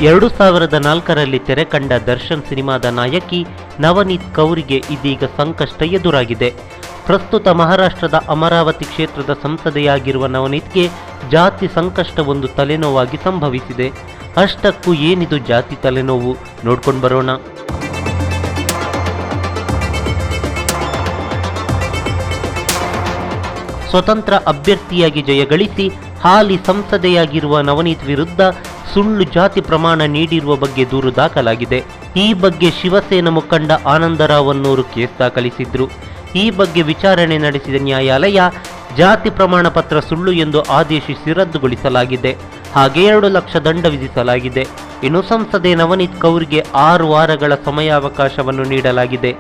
2004ರಲ್ಲಿ ತೆರೆ ಕಂಡ ದರ್ಶನ್ ಸಿನಿಮಾದ ನಾಯಕಿ ನವನೀತ್ ಕೌರಿಗೆ ಇದೀಗ ಸಂಕಷ್ಟ ಎದುರಾಗಿದೆ. ಪ್ರಸ್ತುತ ಮಹಾರಾಷ್ಟ್ರದ ಅಮರಾವತಿ ಕ್ಷೇತ್ರದ ಸಂಸದೆಯಾಗಿರುವ ನವನೀತ್ಗೆ ಜಾತಿ ಸಂಕಷ್ಟವೊಂದು ತಲೆನೋವಾಗಿ ಸಂಭವಿಸಿದೆ. ಅಷ್ಟಕ್ಕೂ ಏನಿದು ಜಾತಿ ತಲೆನೋವು ನೋಡ್ಕೊಂಡು ಬರೋಣ. ಸ್ವತಂತ್ರ ಅಭ್ಯರ್ಥಿಯಾಗಿ ಜಯಗಳಿಸಿ ಹಾಲಿ ಸಂಸದೆಯಾಗಿರುವ ನವನೀತ್ ವಿರುದ್ಧ ಸುಳ್ಳು ಜಾತಿ ಪ್ರಮಾಣ ನೀಡಿರುವ ಬಗ್ಗೆ ದೂರು ದಾಖಲಾಗಿದೆ. ಈ ಬಗ್ಗೆ ಶಿವಸೇನಾ ಮುಖಂಡ ಆನಂದರಾವ್ ಅನ್ನೋರು ಕೇಸ್ ದಾಖಲಿಸಿದ್ರು. ಈ ಬಗ್ಗೆ ವಿಚಾರಣೆ ನಡೆಸಿದ ನ್ಯಾಯಾಲಯ ಜಾತಿ ಪ್ರಮಾಣ ಪತ್ರ ಸುಳ್ಳು ಎಂದು ಆದೇಶಿಸಿ ರದ್ದುಗೊಳಿಸಲಾಗಿದೆ. ಹಾಗೆ 2 ಲಕ್ಷ ದಂಡ ವಿಧಿಸಲಾಗಿದೆ. ಇನ್ನು ಸಂಸದೆ ನವನೀತ್ ಕೌರ್ಗೆ 6 ವಾರಗಳ ಸಮಯಾವಕಾಶವನ್ನು ನೀಡಲಾಗಿದೆ.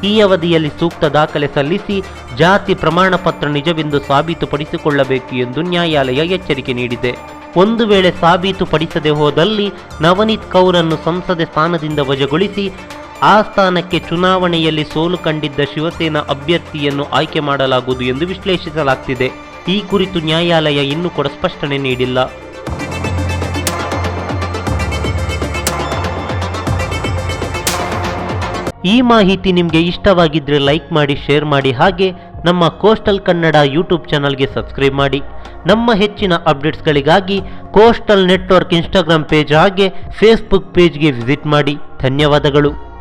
ಈ ಅವಧಿಯಲ್ಲಿ ಸೂಕ್ತ ದಾಖಲೆ ಸಲ್ಲಿಸಿ ಜಾತಿ ಪ್ರಮಾಣ ಪತ್ರ ನಿಜವೆಂದು ಸಾಬೀತುಪಡಿಸಿಕೊಳ್ಳಬೇಕು ಎಂದು ನ್ಯಾಯಾಲಯ ಎಚ್ಚರಿಕೆ ನೀಡಿದೆ. ಒಂದು ವೇಳೆ ಸಾಬೀತುಪಡಿಸದೆ ಹೋದಲ್ಲಿ ನವನೀತ್ ಕೌರನ್ನು ಸಂಸದೆ ಸ್ಥಾನದಿಂದ ವಜಾಗೊಳಿಸಿ ಆ ಸ್ಥಾನಕ್ಕೆ ಚುನಾವಣೆಯಲ್ಲಿ ಸೋಲು ಕಂಡಿದ್ದ ಶಿವಸೇನಾ ಅಭ್ಯರ್ಥಿಯನ್ನು ಆಯ್ಕೆ ಮಾಡಲಾಗುವುದು ಎಂದು ವಿಶ್ಲೇಷಿಸಲಾಗ್ತಿದೆ. ಈ ಕುರಿತು ನ್ಯಾಯಾಲಯ ಇನ್ನೂ ಕೂಡ ಸ್ಪಷ್ಟನೆ ನೀಡಿಲ್ಲ. ಈ ಮಾಹಿತಿ ನಿಮಗೆ ಇಷ್ಟವಾಗಿದ್ದರೆ ಲೈಕ್ ಮಾಡಿ, ಶೇರ್ ಮಾಡಿ, ಹಾಗೆ ನಮ್ಮ ಕೋಸ್ಟಲ್ ಕನ್ನಡ ಯೂಟ್ಯೂಬ್ ಚಾನಲ್ಗೆ ಸಬ್ಸ್ಕ್ರೈಬ್ ಮಾಡಿ. ನಮ್ಮ ಹೆಚ್ಚಿನ ಅಪ್ಡೇಟ್ಸ್ಗಳಿಗಾಗಿ ಕೋಸ್ಟಲ್ ನೆಟ್ವರ್ಕ್ ಇನ್ಸ್ಟಾಗ್ರಾಮ್ ಪೇಜ್ ಹಾಗೆ ಫೇಸ್ಬುಕ್ ಪೇಜ್ಗೆ ವಿಸಿಟ್ ಮಾಡಿ. ಧನ್ಯವಾದಗಳು.